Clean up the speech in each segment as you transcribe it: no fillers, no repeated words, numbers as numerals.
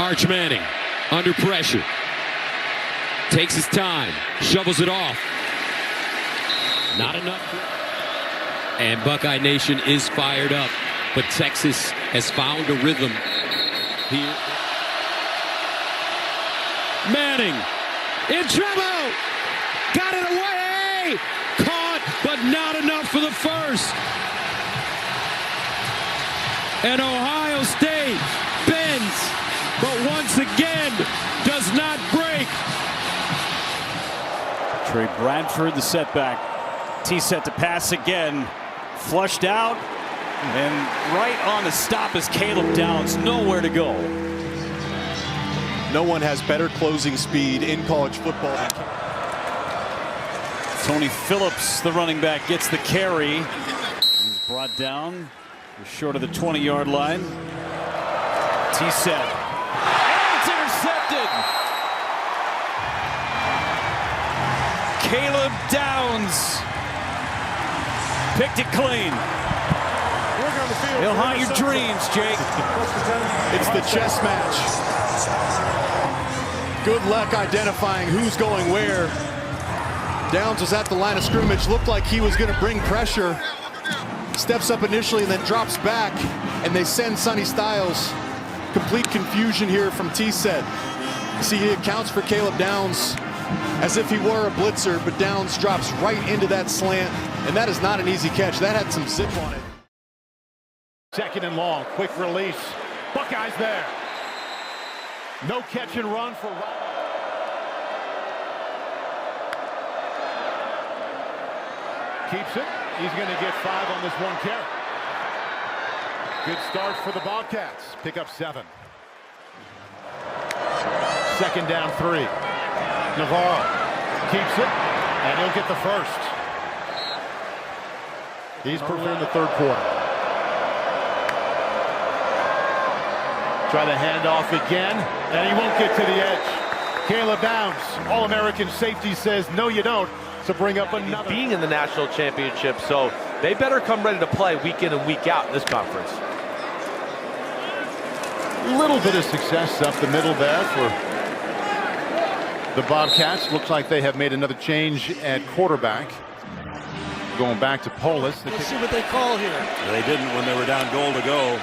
Arch Manning under pressure. Takes his time. Shovels it off. Not enough. And Buckeye Nation is fired up. But Texas has found a rhythm here. Manning in trouble. Got it away. Caught, but not enough for the first. And Ohio State bends, but once again does not break. Trey Bradford, the setback. T-set to pass again. Flushed out. And right on the stop is Caleb Downs. Nowhere to go. No one has better closing speed in college football. Tony Phillips, the running back, gets the carry. He's brought down short of the 20-yard line. T-set. And it's intercepted. Caleb Downs picked it clean. He'll haunt your dreams, Jake. It's the chess match. Good luck identifying who's going where. Downs was at the line of scrimmage, looked like he was going to bring pressure. Steps up initially and then drops back, and they send Sonny Styles. Complete confusion here from T-set. See, he accounts for Caleb Downs as if he were a blitzer, but Downs drops right into that slant, and that is not an easy catch. That had some zip on it. Second and long, quick release. Buckeyes there. No catch and run for Ryan. Keeps it. He's going to get 5 on this one carry. Good start for the Bobcats. Pick up 7. Second down 3. Navarro keeps it, and he'll get the first. He's early in the third quarter. Try the handoff again, and he won't get to the edge. Caleb Downs, All-American safety, says, no, you don't. So bring up another. Being in the national championship, so they better come ready to play week in and week out in this conference. Little bit of success up the middle there for the Bobcats. Looks like they have made another change at quarterback. Going back to Polis. Let's see what they call here. They didn't when they were down goal to go.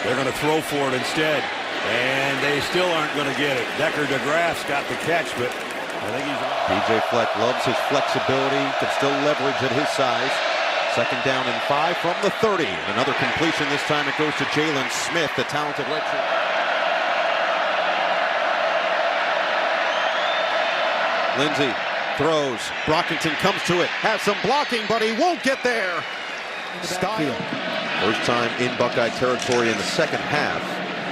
They're going to throw for it instead. And they still aren't going to get it. Decker DeGraff's got the catch, but I think he's out. PJ Fleck loves his flexibility, can still leverage at his size. Second down and 5 from the 30. Another completion. This time it goes to Jalen Smith, the talented redshirt. Lindsey throws. Brockington comes to it. Has some blocking, but he won't get there. Style. First time in Buckeye territory in the second half.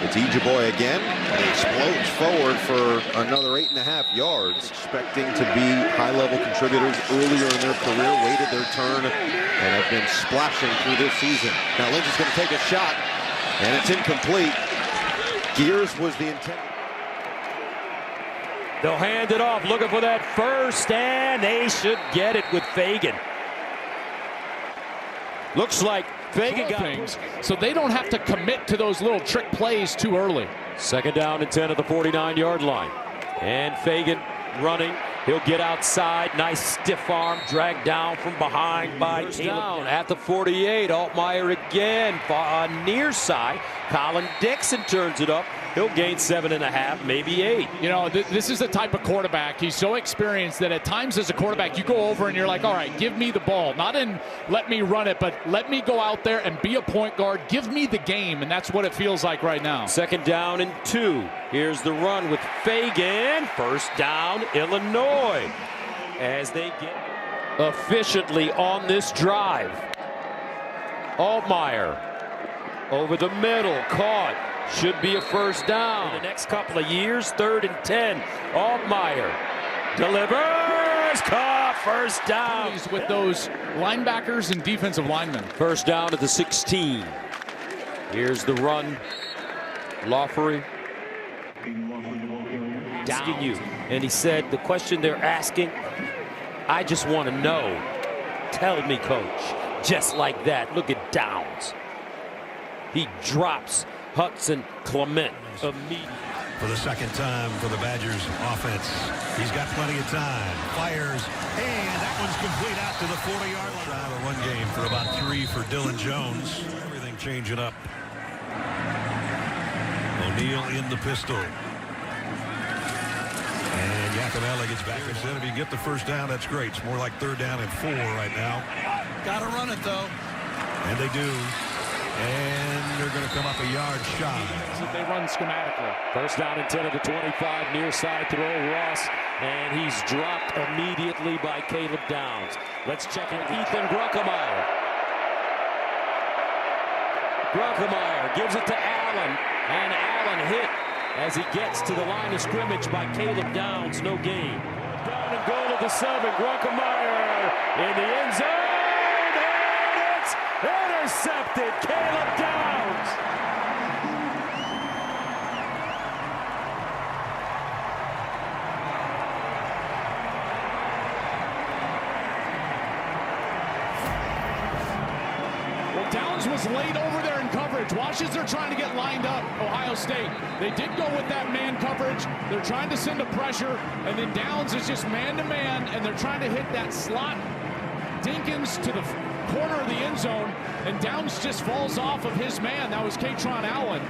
It's Ejeboy again, and he explodes forward for another 8.5 yards. Expecting to be high-level contributors earlier in their career, waited their turn, and have been splashing through this season. Now Lynch is going to take a shot, and it's incomplete. Gears was the intent. They'll hand it off, looking for that first, and they should get it with Fagan. Looks like Fagan got things, so they don't have to commit to those little trick plays too early. Second down and 10 at the 49-yard line. And Fagan running. He'll get outside. Nice stiff arm. Dragged down from behind by Caleb. At the 48. Altmyer again. Near side. Colin Dixon turns it up. He'll gain 7.5, maybe 8. You know, this is the type of quarterback. He's so experienced that at times as a quarterback, you go over and you're like, all right, give me the ball. Not in let me run it, but let me go out there and be a point guard. Give me the game, and that's what it feels like right now. Second down and 2. Here's the run with Fagan. First down, Illinois. As they get efficiently on this drive. Altmyer over the middle, caught. Should be a first down. In the next couple of years, 3rd and 10. Altmyer delivers, caught, first down. With those linebackers and defensive linemen. First down at the 16. Here's the run. Lawfrey. Asking you. And he said, the question they're asking, I just want to know. Tell me, coach. Just like that. Look at Downs. He drops Hudson Clement immediately. for the second time for the Badgers offense. He's got plenty of time. Fires, and that one's complete out to the 40-yard line. Out of the run game for about 3 for Dylan Jones. Everything changing up. O'Neal in the pistol. And Yaconelli gets back. He said if you get the first down, that's great. It's more like 3rd down and 4 right now. Got to run it, though. And they do. And they're going to come up a yard shy. They run schematically. First down and 10 of the 25. Near side throw, Ross. And he's dropped immediately by Caleb Downs. Let's check in Ethan Grunkemeyer. Grunkemeyer gives it to Allen. And Allen hit as he gets to the line of scrimmage by Caleb Downs. No gain. Down and goal to the 7. Grunkemeyer in the end zone. And it's intercepted. Caleb Downs. Downs was laid over there in coverage. Watch as they're trying to get lined up, Ohio State. They did go with that man coverage. They're trying to send a pressure, and then Downs is just man-to-man, and they're trying to hit that slot. Dinkins to the corner of the end zone, and Downs just falls off of his man. That was Katron Allen.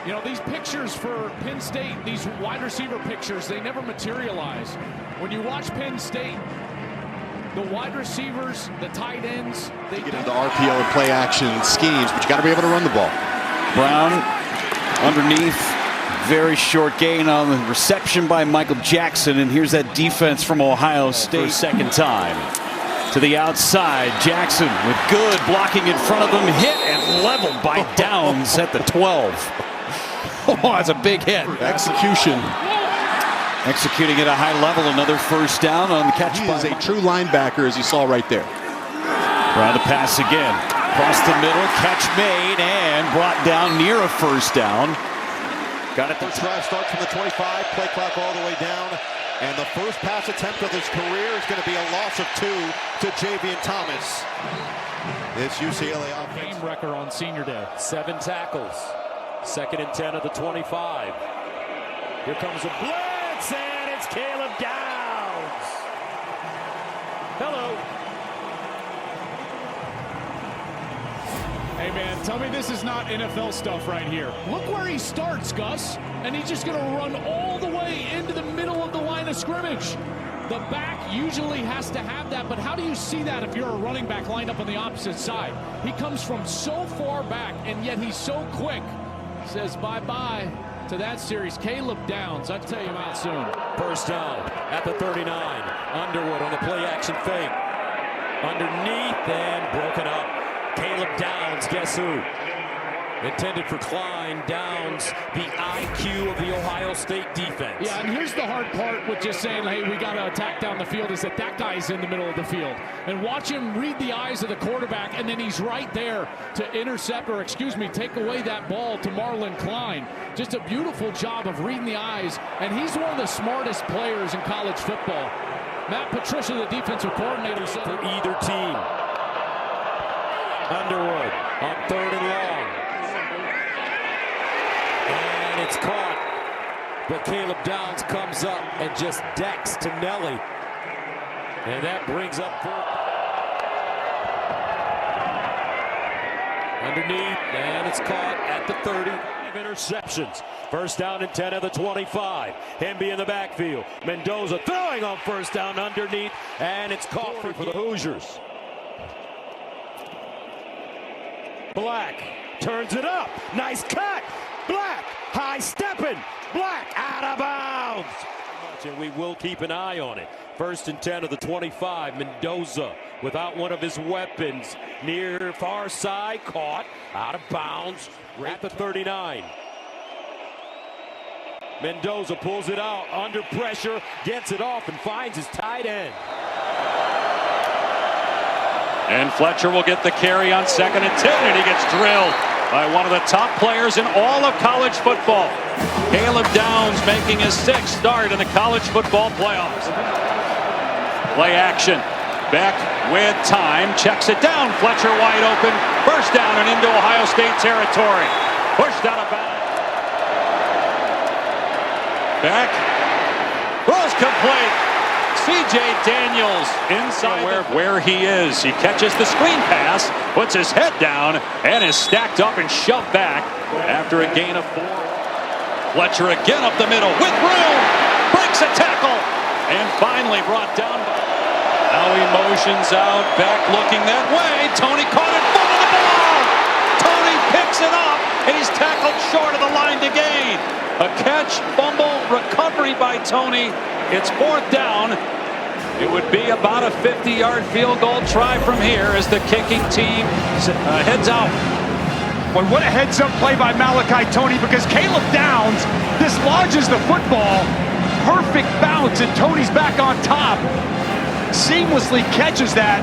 You know, these pictures for Penn State, these wide receiver pictures, they never materialize. When you watch Penn State, the wide receivers, the tight ends, they get into RPO and play action schemes, but you got to be able to run the ball. Brown underneath, very short gain on the reception by Michael Jackson, and here's that defense from Ohio State. Second time to the outside. Jackson with good blocking in front of him, hit and leveled by Downs at the 12. Oh, that's a big hit. Execution. Executing at a high level, another first down on the catch. He is a true linebacker, as you saw right there. Brown to pass again. Across the middle, catch made, and brought down near a first down. Got it. First drive starts from the 25, play clock all the way down. And the first pass attempt of his career is going to be a loss of 2 to Javian Thomas. It's UCLA offense. game record on senior day. 7 tackles. 2nd and 10 of the 25. Here comes a blitz, and it's Caleb Downs. Hello. Hey, man, tell me this is not NFL stuff right here. Look where he starts, Gus, and he's just going to run all the way into the middle of the line of scrimmage. The back usually has to have that, but how do you see that if you're a running back lined up on the opposite side? He comes from so far back, and yet he's so quick. Says bye-bye to that series. Caleb Downs, I'll tell you out soon. First down at the 39. Underwood on the play action fake. Underneath and broken up. Caleb Downs, guess who? Intended for Klein. Downs, the IQ of the Ohio State defense. Yeah, and here's the hard part with just saying, hey, we got to attack down the field, is that guy's in the middle of the field. And watch him read the eyes of the quarterback, and then he's right there to intercept, or excuse me, take away that ball to Marlon Klein. Just a beautiful job of reading the eyes, and he's one of the smartest players in college football. Matt Patricia, the defensive coordinator, said for either team. Underwood on 3rd and long. And it's caught. But Caleb Downs comes up and just decks to Nelly. And that brings up 4th. Underneath, and it's caught at the 30. Interceptions. First down and 10 of the 25. Hemby in the backfield. Mendoza throwing on first down underneath, and it's caught for the Hoosiers. Black turns it up. Nice cut. Black high stepping. Black out of bounds. And we will keep an eye on it. 1st and 10 of the 25. Mendoza without one of his weapons. Near far side. Caught. Out of bounds. At the 39. Mendoza pulls it out. Under pressure. Gets it off and finds his tight end. And Fletcher will get the carry on 2nd and 10, and he gets drilled by one of the top players in all of college football. Caleb Downs making his 6th start in the college football playoffs. Play action. Beck with time. Checks it down. Fletcher wide open. First down and into Ohio State territory. Pushed out of bounds. Back. Throws complete. C.J. Daniels inside where he is. He catches the screen pass, puts his head down, and is stacked up and shoved back after a gain of 4. Fletcher again up the middle with room. Breaks a tackle. And finally brought down. Now he motions out, back looking that way. Tony caught it, full of the ball. Tony picks it up, and he's tackled short of the line to gain. A catch, fumble, recovery by Tony. It's 4th down. It would be about a 50-yard field goal try from here as the kicking team heads out. Well, what a heads-up play by Malachi Tony, because Caleb Downs dislodges the football. Perfect bounce, and Tony's back on top. Seamlessly catches that